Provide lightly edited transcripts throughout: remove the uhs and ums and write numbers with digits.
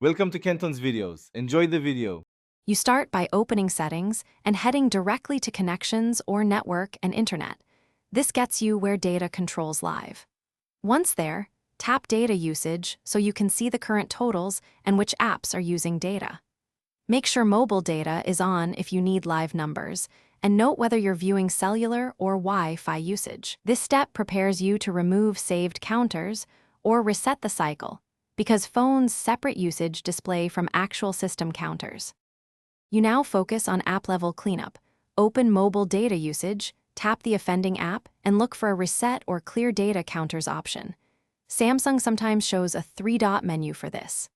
Welcome to Kenton's videos. Enjoy the video. You start by opening Settings and heading directly to Connections or Network and Internet. This gets you where data controls live. Once there, tap Data Usage so you can see the current totals and which apps are using data. Make sure mobile data is on if you need live numbers, and note whether you're viewing cellular or Wi-Fi usage. This step prepares you to remove saved counters or reset the cycle, because phones separate usage display from actual system counters. You now focus on app-level cleanup. Open mobile data usage, tap the offending app, and look for a reset or clear data counters option. Samsung sometimes shows a 3-dot menu for this.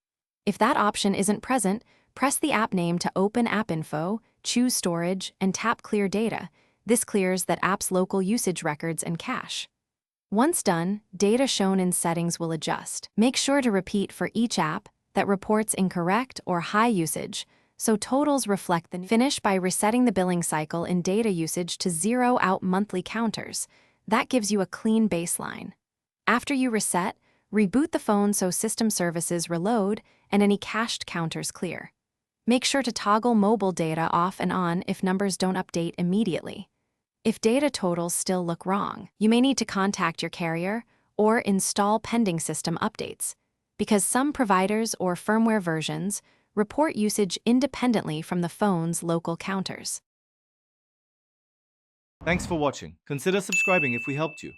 If that option isn't present, press the app name to open App Info, choose Storage, and tap Clear Data. This clears that app's local usage records and cache. Once done, data shown in settings will adjust. Make sure to repeat for each app that reports incorrect or high usage, so totals reflect the finish by resetting the billing cycle in data usage to zero out monthly counters. That gives you a clean baseline. After you reset, reboot the phone so system services reload and any cached counters clear. Make sure to toggle mobile data off and on if numbers don't update immediately. If data totals still look wrong, you may need to contact your carrier or install pending system updates, because some providers or firmware versions report usage independently from the phone's local counters. Thanks for watching. Consider subscribing if we helped you.